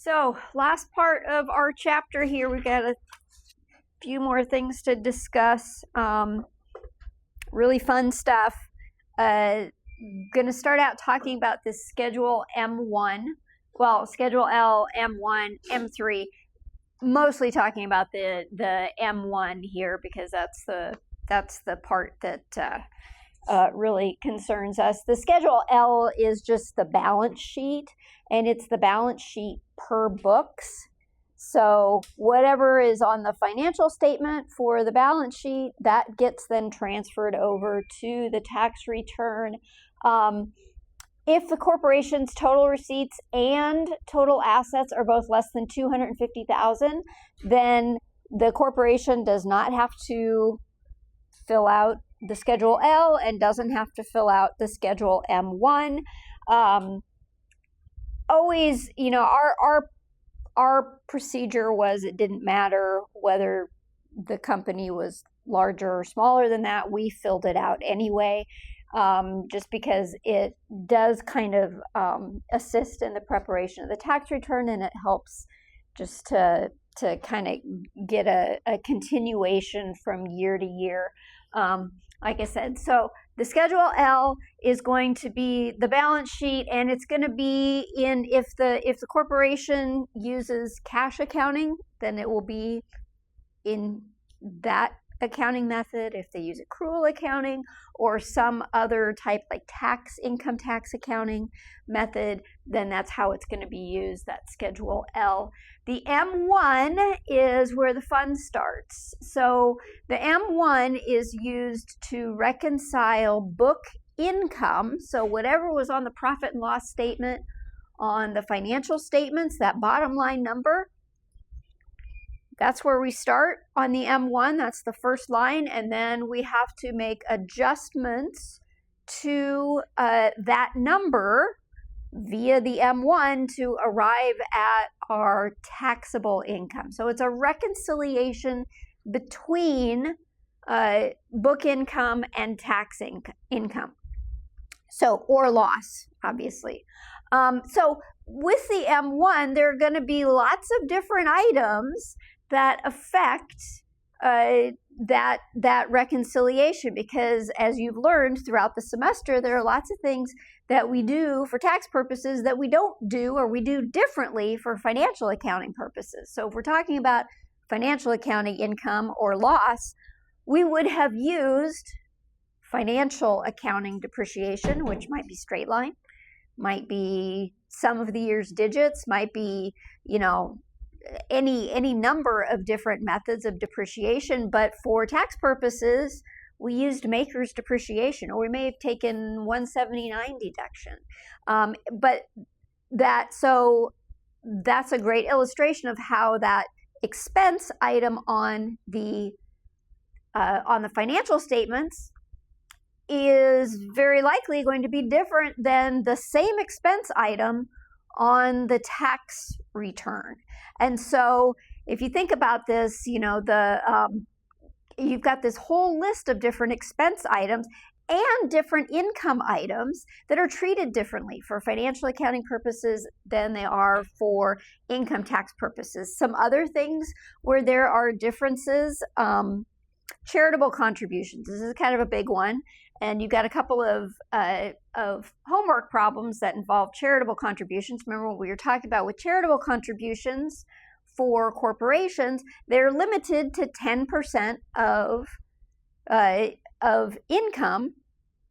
So, last part of our chapter here, we've got a few more things to discuss. Really fun stuff. Going to start out talking about this Schedule M1. Well, Schedule L, M1, M3. Mostly talking about the M1 here because that's the part that really concerns us. The Schedule L is just the balance sheet, and it's the balance sheet per books. So whatever is on the financial statement for the balance sheet, that gets then transferred over to the tax return. If the corporation's total receipts and total assets are both less than $250,000, then the corporation does not have to fill out the Schedule L and doesn't have to fill out the Schedule M1. Always, our procedure was it didn't matter whether the company was larger or smaller than that. We filled it out anyway, just because it does kind of assist in the preparation of the tax return, and it helps just to kind of get a continuation from year to year. Like I said, so the Schedule L is going to be the balance sheet, and it's going to be in, if the corporation uses cash accounting, then it will be in that accounting method. If they use accrual accounting or some other type like income tax accounting method, then that's how it's going to be used, that Schedule L. The M1 is where the fun starts. So the M1 is used to reconcile book income. So whatever was on the profit and loss statement on the financial statements, that bottom line number, that's where we start on the M1. That's the first line. And then we have to make adjustments to that number via the M1 to arrive at our taxable income. So it's a reconciliation between book income and tax income. So, or loss, obviously. So with the M1, there are going to be lots of different items that affect that reconciliation, because as you've learned throughout the semester, there are lots of things that we do for tax purposes that we don't do, or we do differently for financial accounting purposes. So if we're talking about financial accounting income or loss, we would have used financial accounting depreciation, which might be straight line, might be sum of the year's digits, might be, any number of different methods of depreciation. But for tax purposes, we used maker's depreciation, or we may have taken 179 deduction. So that's a great illustration of how that expense item on the financial statements is very likely going to be different than the same expense item on the tax return. And so if you think about this, you've got this whole list of different expense items and different income items that are treated differently for financial accounting purposes than they are for income tax purposes. Some other things where there are differences, charitable contributions. This is kind of a big one. And you've got a couple of homework problems that involve charitable contributions. Remember what we were talking about with charitable contributions for corporations, they're limited to 10% of income,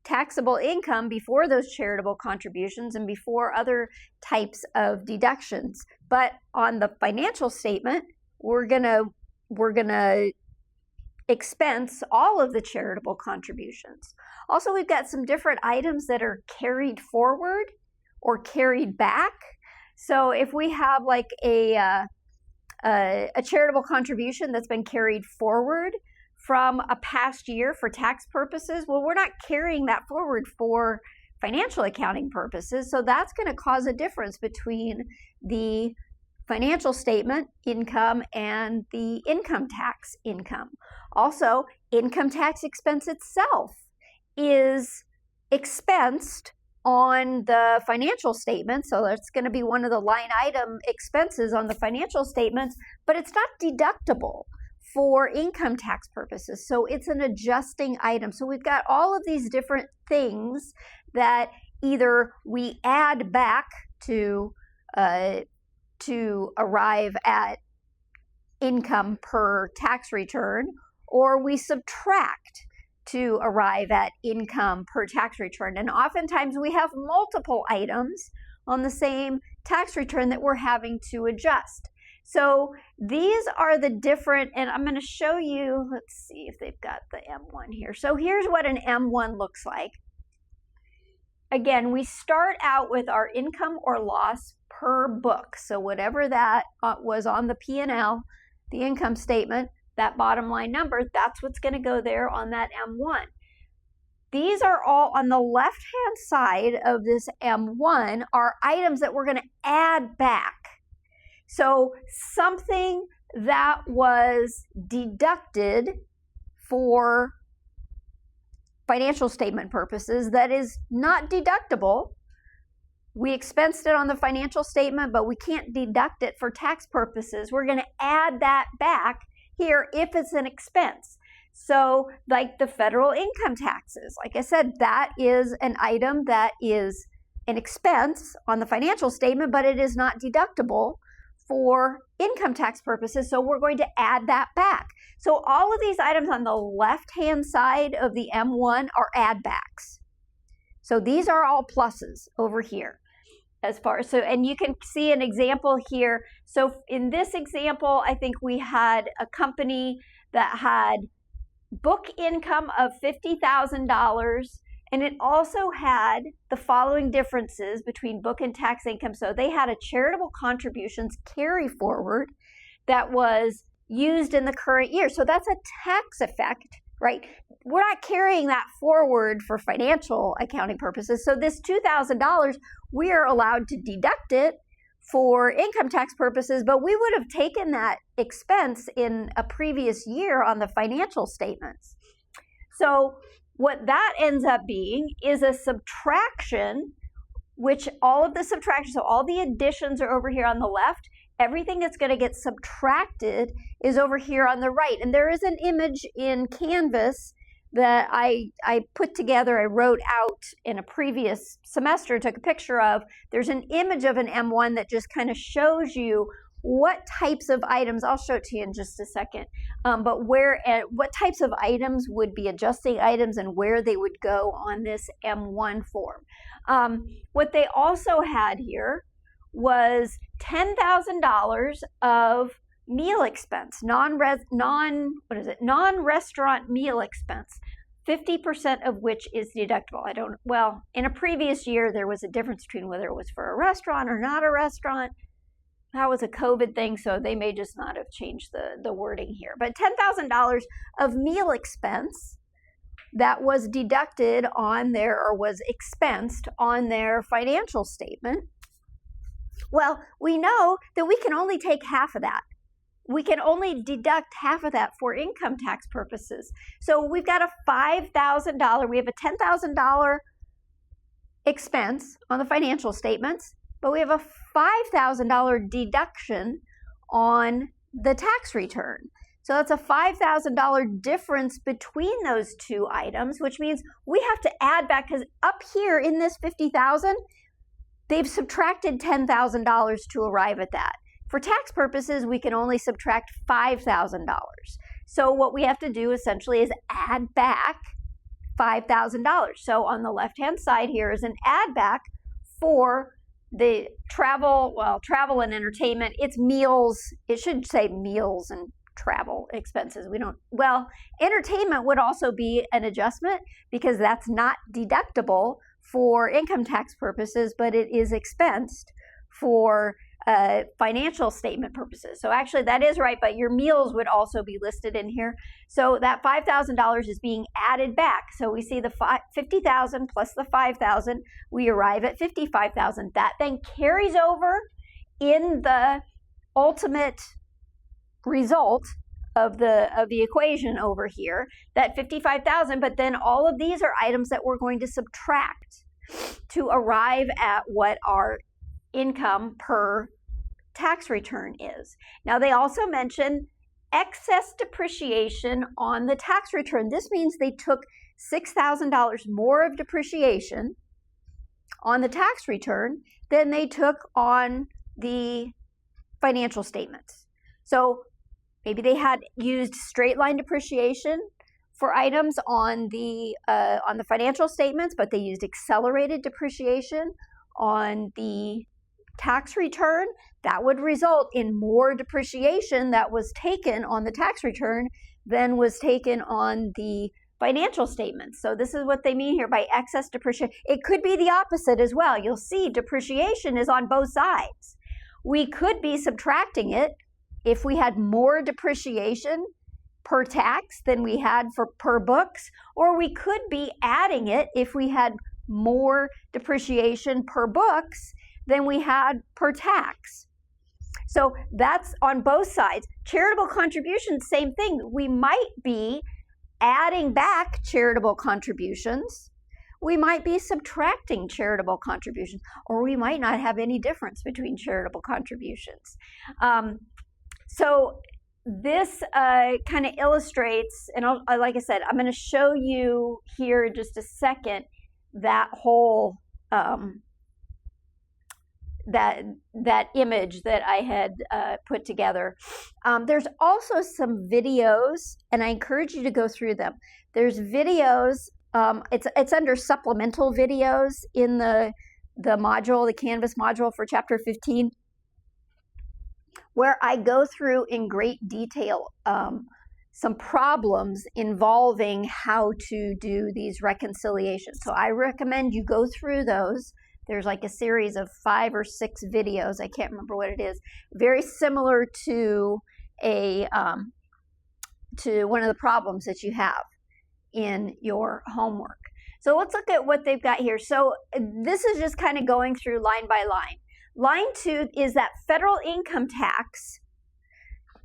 taxable income, before those charitable contributions and before other types of deductions. But on the financial statement, we're gonna expense all of the charitable contributions. Also, we've got some different items that are carried forward or carried back. So if we have like a charitable contribution that's been carried forward from a past year for tax purposes, well, we're not carrying that forward for financial accounting purposes. So that's going to cause a difference between the financial statement income and the income tax income. Also, income tax expense itself is expensed on the financial statement. So that's going to be one of the line item expenses on the financial statements, but it's not deductible for income tax purposes. So it's an adjusting item. So we've got all of these different things that either we add back to arrive at income per tax return, or we subtract to arrive at income per tax return. And oftentimes we have multiple items on the same tax return that we're having to adjust. So these are the different, and I'm going to show you, let's see if they've got the M-1 here. So here's what an M-1 looks like. Again, we start out with our income or loss per book. So whatever that was on the P&L, the income statement, that bottom line number, that's what's going to go there on that M-1. These are all on the left-hand side of this M-1 are items that we're going to add back. So something that was deducted for financial statement purposes that is not deductible. We expensed it on the financial statement, but we can't deduct it for tax purposes. We're going to add that back here if it's an expense. So like the federal income taxes, like I said, that is an item that is an expense on the financial statement, but it is not deductible for income tax purposes, so we're going to add that back. So all of these items on the left-hand side of the M-1 are add backs. So these are all pluses over here. As far as, so, and you can see an example here. So in this example, I think we had a company that had book income of $50,000, and it also had the following differences between book and tax income. So they had a charitable contributions carry forward that was used in the current year. So that's a tax effect, right? We're not carrying that forward for financial accounting purposes. So this $2,000, we are allowed to deduct it for income tax purposes, but we would have taken that expense in a previous year on the financial statements. So what that ends up being is a subtraction, which all of the subtractions, so all the additions are over here on the left. Everything that's going to get subtracted is over here on the right. And there is an image in Canvas that I put together, I wrote out in a previous semester, took a picture of. There's an image of an M-1 that just kind of shows you what types of items, I'll show it to you in just a second, but what types of items would be adjusting items and where they would go on this M-1 form. What they also had here was $10,000 of meal expense, non-restaurant meal expense, 50% of which is deductible. In a previous year, there was a difference between whether it was for a restaurant or not a restaurant. That was a COVID thing, so they may just not have changed the wording here. But $10,000 of meal expense that was deducted on their, or was expensed on their financial statement. Well, we know that we can only take half of that. We can only deduct half of that for income tax purposes. So we've got a $5,000, we have a $10,000 expense on the financial statements, but we have a $5,000 deduction on the tax return. So that's a $5,000 difference between those two items, which means we have to add back, because up here in this $50,000, they've subtracted $10,000 to arrive at that. For tax purposes, we can only subtract $5,000. So what we have to do essentially is add back $5,000. So on the left-hand side here is an add back for the travel and entertainment. It's meals. It should say meals and travel expenses. Entertainment would also be an adjustment because that's not deductible for income tax purposes, but it is expensed for financial statement purposes. So actually that is right, but your meals would also be listed in here. So that $5,000 is being added back. So we see the $50,000 plus the $5,000, we arrive at $55,000. That then carries over in the ultimate result of the equation over here, that $55,000, but then all of these are items that we're going to subtract to arrive at what our income per tax return is. Now, they also mention excess depreciation on the tax return. This means they took $6,000 more of depreciation on the tax return than they took on the financial statements. So maybe they had used straight line depreciation for items on the financial statements, but they used accelerated depreciation on the tax return. That would result in more depreciation that was taken on the tax return than was taken on the financial statements. So this is what they mean here by excess depreciation. It could be the opposite as well. You'll see depreciation is on both sides. We could be subtracting it if we had more depreciation per tax than we had for per books, or we could be adding it if we had more depreciation per books than we had per tax. So that's on both sides. Charitable contributions, same thing. We might be adding back charitable contributions. We might be subtracting charitable contributions, or we might not have any difference between charitable contributions. So this kind of illustrates, and like I said, I'm going to show you here in just a second that whole that image that I had put together. There's also some videos, and I encourage you to go through them. There's videos. It's under supplemental videos in the module, the Canvas module for Chapter 15, where I go through in great detail some problems involving how to do these reconciliations. So I recommend you go through those. There's like a series of 5 or 6 videos. I can't remember what it is. Very similar to one of the problems that you have in your homework. So let's look at what they've got here. So this is just kind of going through line by line. Line 2 is that federal income tax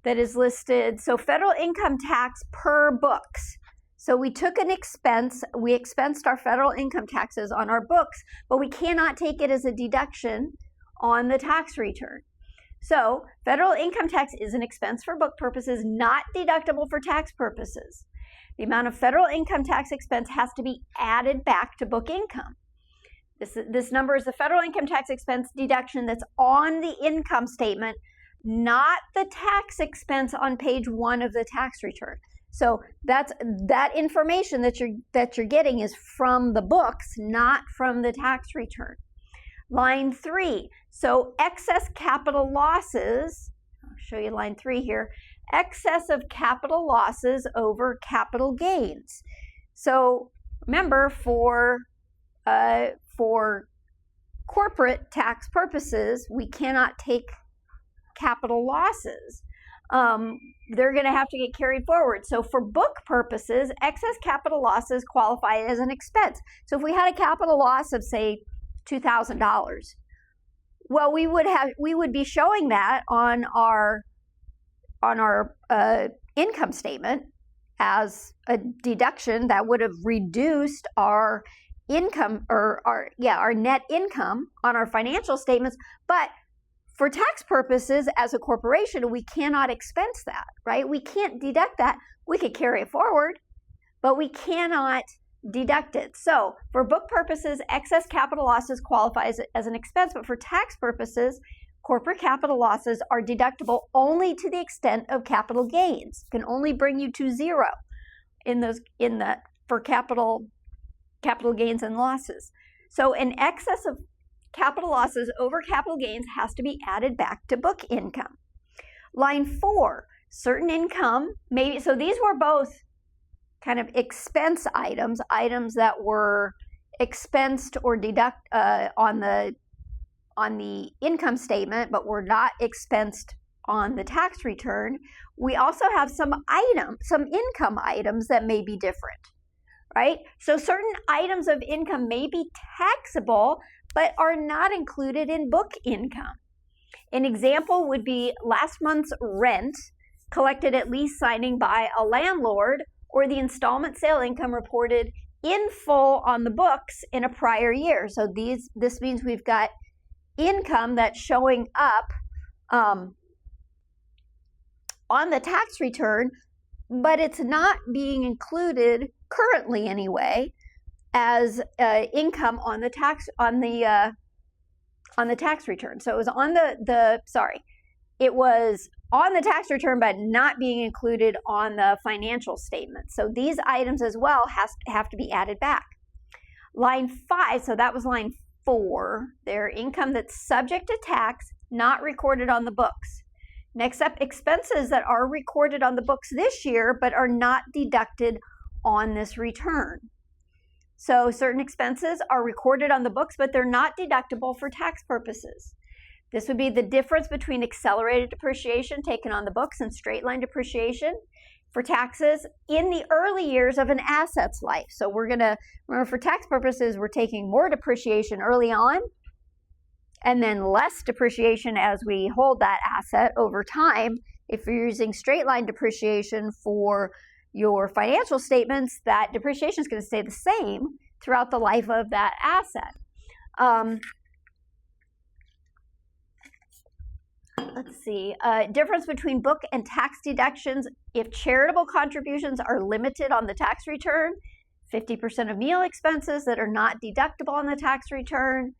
that is listed. So federal income tax per books. So we took an expense, we expensed our federal income taxes on our books, but we cannot take it as a deduction on the tax return. So federal income tax is an expense for book purposes, not deductible for tax purposes. The amount of federal income tax expense has to be added back to book income. This number is the federal income tax expense deduction that's on the income statement, not the tax expense on page 1 of the tax return. So that information that you're getting is from the books, not from the tax return. Line 3, so excess capital losses, I'll show you line 3 here, excess of capital losses over capital gains. So remember, for corporate tax purposes, we cannot take capital losses. They're going to have to get carried forward. So for book purposes, excess capital losses qualify as an expense. So if we had a capital loss of, say, $2,000, well, we would be showing that on our income statement as a deduction that would have reduced our income, or our net income on our financial statements. But for tax purposes, as a corporation, we cannot expense that, right? We can't deduct that. We could carry it forward, but we cannot deduct it. So for book purposes, excess capital losses qualifies as an expense, but for tax purposes, corporate capital losses are deductible only to the extent of capital gains. Can only bring you to zero for capital gains and losses. So an excess of capital losses over capital gains has to be added back to book income. Line 4, certain income, maybe, so these were both kind of expense items that were expensed or deduct on the income statement, but were not expensed on the tax return. We also have some income items that may be different, right? So certain items of income may be taxable, but are not included in book income. An example would be last month's rent collected at lease signing by a landlord, or the installment sale income reported in full on the books in a prior year. So this means we've got income that's showing up on the tax return, but it's not being included currently anyway as income on the tax return. So it was on it was on the tax return, but not being included on the financial statement. So these items as well have to be added back. Line 5, so that was line 4, their income that's subject to tax, not recorded on the books. Next up, expenses that are recorded on the books this year, but are not deducted on this return. So certain expenses are recorded on the books, but they're not deductible for tax purposes. This would be the difference between accelerated depreciation taken on the books and straight line depreciation for taxes in the early years of an asset's life. So we're going to, remember, for tax purposes, we're taking more depreciation early on and then less depreciation as we hold that asset over time. If you're using straight line depreciation for your financial statements, that depreciation is going to stay the same throughout the life of that asset. Let's see, difference between book and tax deductions. If charitable contributions are limited on the tax return, 50% of meal expenses that are not deductible on the tax return.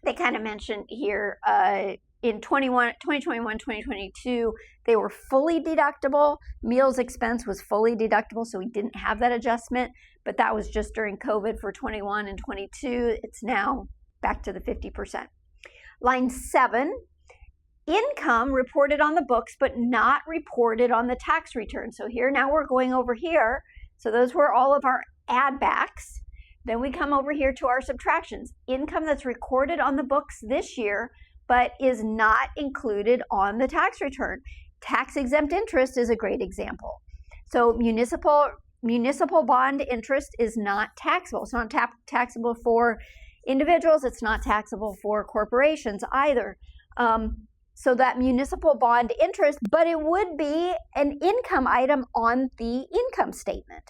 They kind of mentioned here in 2021, 2022, they were fully deductible. Meals expense was fully deductible, so we didn't have that adjustment, but that was just during COVID for 21 and 22. It's now back to the 50%. Line 7, income reported on the books but not reported on the tax return. So here now we're going over here. So those were all of our add backs. Then we come over here to our subtractions. Income that's recorded on the books this year but is not included on the tax return. Tax exempt interest is a great example. So municipal bond interest is not taxable. It's not taxable for individuals. It's not taxable for corporations either. So that municipal bond interest, but it would be an income item on the income statement.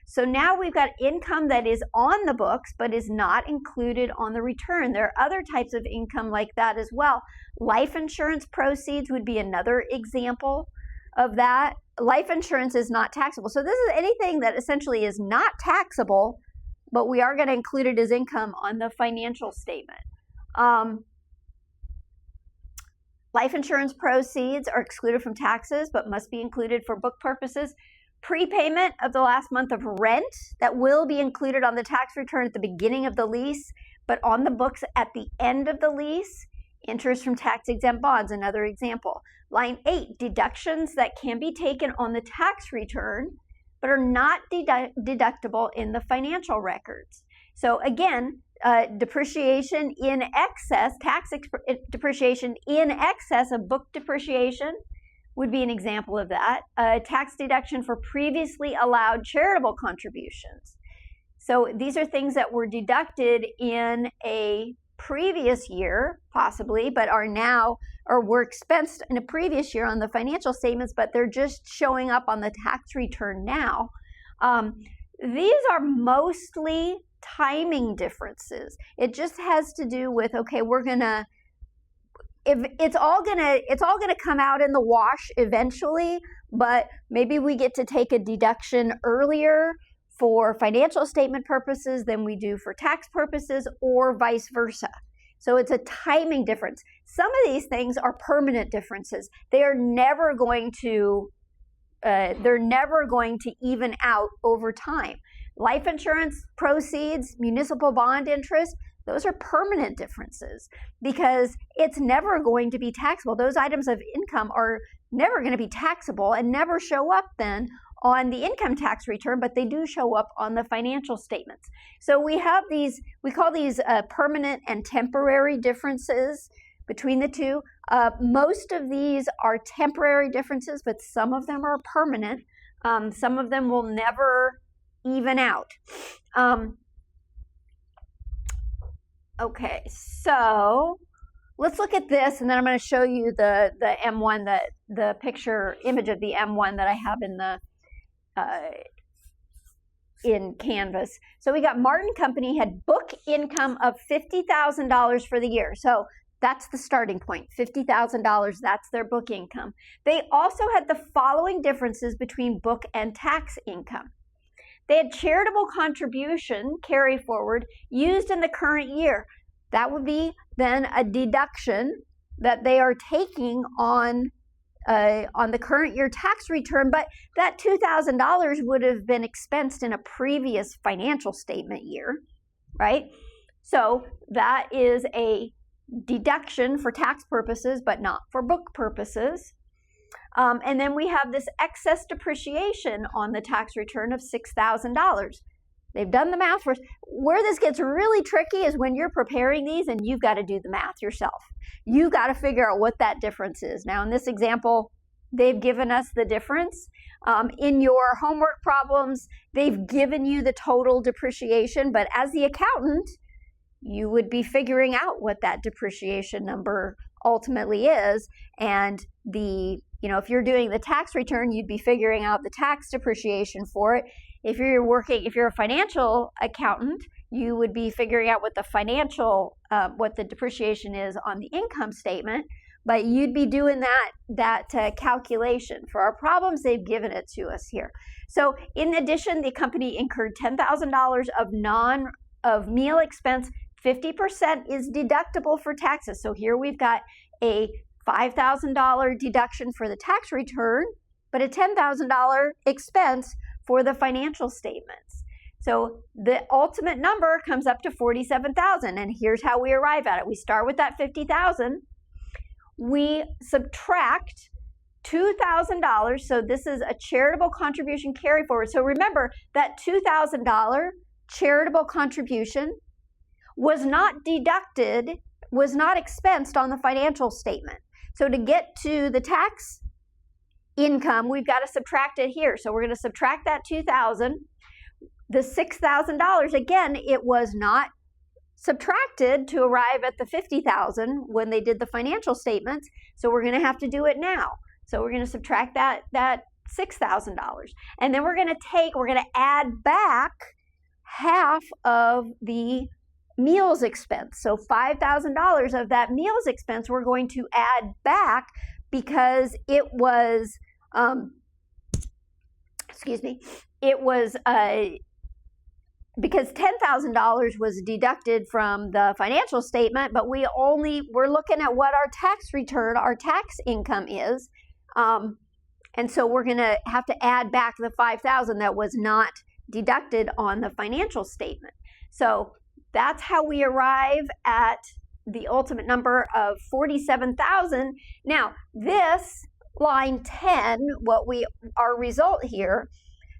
So now we've got income that is on the books, but is not included on the return. There are other types of income like that as well. Life insurance proceeds would be another example of that. Life insurance is not taxable. So this is anything that essentially is not taxable, but we are going to include it as income on the financial statement. Life insurance proceeds are excluded from taxes, but must be included for book purposes. Prepayment of the last month of rent, that will be included on the tax return at the beginning of the lease, but on the books at the end of the lease. Interest from tax-exempt bonds, another example. Line 8, deductions that can be taken on the tax return, but are not deductible in the financial records. So again, depreciation in excess, depreciation in excess of book depreciation would be an example of that. Tax deduction for previously allowed charitable contributions. So these are things that were deducted in a previous year, possibly, but are now, or were expensed in a previous year on the financial statements, but they're just showing up on the tax return now. These are mostly timing differences. It just has to do with, okay, we're gonna, if it's all gonna come out in the wash eventually, but maybe we get to take a deduction earlier for financial statement purposes than we do for tax purposes, or vice versa. So it's a timing difference. Some of these things are permanent differences. They are never going to even out over time. Life insurance proceeds, municipal bond interest, those are permanent differences because it's never going to be taxable. Those items of income are never going to be taxable and never show up then on the income tax return, but they do show up on the financial statements. So we have these, we call these permanent and temporary differences between the two. Most of these are temporary differences, but some of them are permanent. Some of them will never even out. Okay, so let's look at this, and then I'm going to show you the M1, the picture image of the M1 that I have in the in Canvas. So we got Martin Company had book income of $50,000 for the year. So that's the starting point, $50,000, that's their book income. They also had the following differences between book and tax income. They had charitable contribution carry forward used in the current year. That would be then a deduction that they are taking on the current year tax return, but that $2,000 would have been expensed in a previous financial statement year, right? So that is a deduction for tax purposes, but not for book purposes. And then we have this excess depreciation on the tax return of $6,000. They've done the math for us. Where this gets really tricky is when you're preparing these and you've got to do the math yourself. You've got to figure out what that difference is. Now, in this example, they've given us the difference. In your homework problems, they've given you the total depreciation, but as the accountant, you would be figuring out what that depreciation number ultimately is. And if you're doing the tax return, you'd be figuring out the tax depreciation for it. If you're a financial accountant, you would be figuring out what the depreciation is on the income statement, but you'd be doing that calculation. For our problems, they've given it to us here. So in addition, the company incurred $10,000 of meal expense. 50% is deductible for taxes. So here we've got a $5,000 deduction for the tax return, but a $10,000 expense for the financial statements. So the ultimate number comes up to $47,000, and here's how we arrive at it. We start with that $50,000. We subtract $2,000, so this is a charitable contribution carry forward. So remember that $2,000 charitable contribution was not deducted, was not expensed on the financial statement. So to get to the tax income, we've got to subtract it here. So we're going to subtract that $2,000. The $6,000, again, it was not subtracted to arrive at the $50,000 when they did the financial statements. So we're going to have to do it now. So we're going to subtract that $6,000. And then we're going to add back half of the meals expense. So $5,000 of that meals expense we're going to add back because it was, because $10,000 was deducted from the financial statement, but we're looking at what our tax return, our tax income is. And so we're going to have to add back the $5,000 that was not deducted on the financial statement. So that's how we arrive at the ultimate number of $47,000. Now, this line 10, our result here,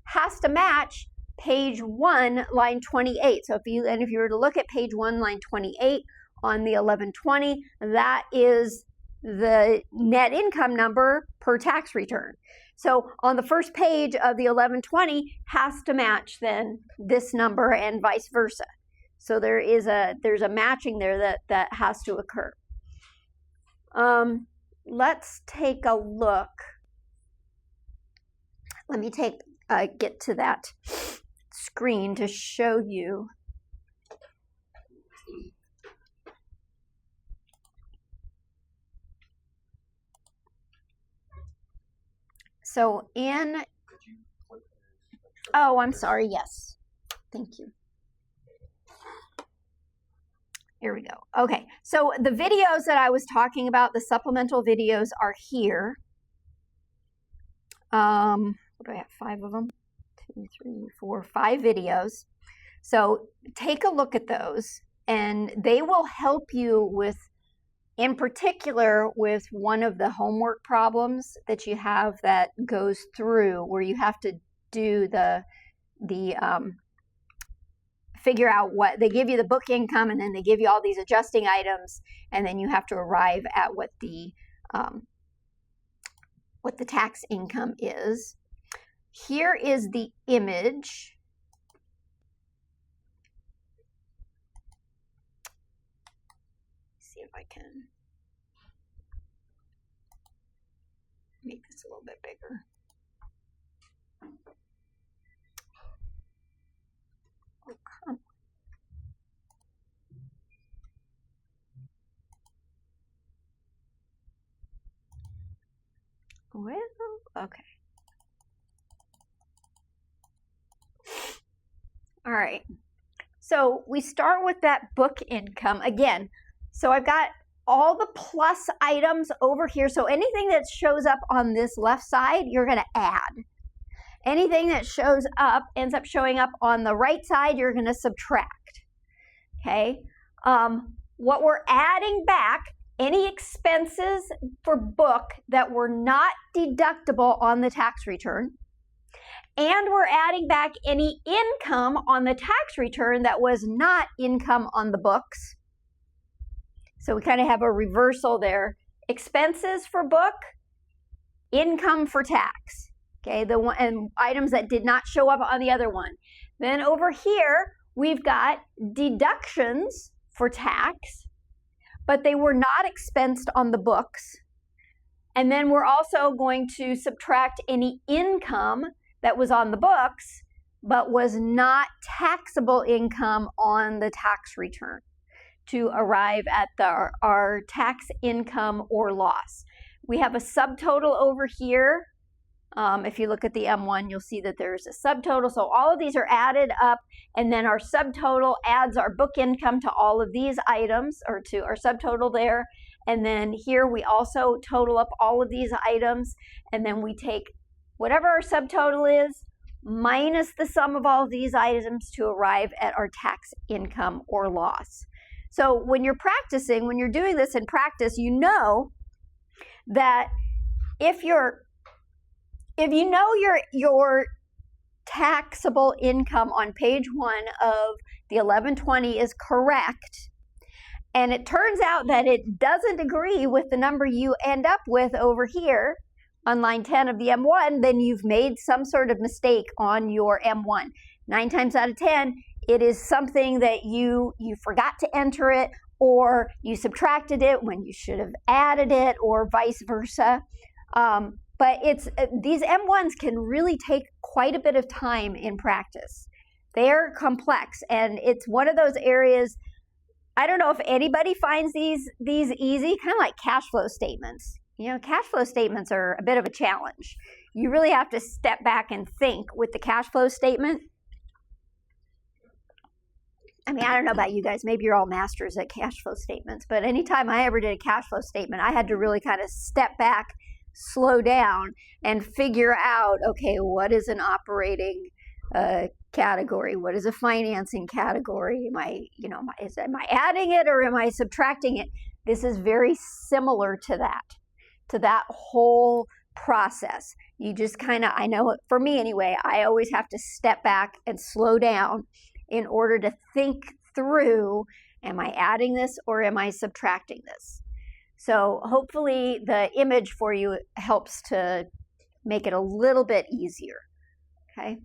has to match page 1, line 28. So if you were to look at page 1, line 28 on the 1120, that is the net income number per tax return. So on the first page of the 1120 has to match then this number and vice versa. So there's a matching there that has to occur. Let's take a look. Let me get to that screen to show you. So I'm sorry, yes. Thank you. Here we go. Okay, so the videos that I was talking about, the supplemental videos are here. What do I have? 5 of them? 2, 3, 4, 5 videos. So take a look at those, and they will help you with, in particular, with one of the homework problems that you have that goes through where you have to do figure out what they give you, the book income, and then they give you all these adjusting items, and then you have to arrive at what the tax income is. Here is the image. See if I can make this a little bit bigger. Well, okay. All right. So we start with that book income again. So I've got all the plus items over here. So anything that shows up on this left side, you're going to add. Anything that shows up, ends up showing up on the right side, you're going to subtract. Okay. What we're adding back, any expenses for book that were not deductible on the tax return, and we're adding back any income on the tax return that was not income on the books. So we kind of have a reversal there. Expenses for book, income for tax. Okay, the one and items that did not show up on the other one. Then over here, we've got deductions for tax, but they were not expensed on the books. And then we're also going to subtract any income that was on the books, but was not taxable income on the tax return to arrive at our tax income or loss. We have a subtotal over here. If you look at the M1, you'll see that there's a subtotal. So all of these are added up, and then our subtotal adds our book income to all of these items, or to our subtotal there. And then here we also total up all of these items, and then we take whatever our subtotal is minus the sum of all of these items to arrive at our tax income or loss. So when you're practicing, when you're doing this in practice, you know that if you know your taxable income on page 1 of the 1120 is correct, and it turns out that it doesn't agree with the number you end up with over here on line 10 of the M1, then you've made some sort of mistake on your M1. 9 times out of 10, it is something that you forgot to enter it, or you subtracted it when you should have added it, or vice versa. But these M1s can really take quite a bit of time in practice. They're complex, and it's one of those areas, I don't know if anybody finds these easy, kind of like cash flow statements. You know, cash flow statements are a bit of a challenge. You really have to step back and think with the cash flow statement. I mean, I don't know about you guys, maybe you're all masters at cash flow statements, but anytime I ever did a cash flow statement, I had to really kind of step back, slow down, and figure out, okay, what is an operating category? What is a financing category? Am I adding it or am I subtracting it? This is very similar to that whole process. You just kind of, I know for me anyway, I always have to step back and slow down in order to think through, am I adding this or am I subtracting this? So hopefully the image for you helps to make it a little bit easier, okay?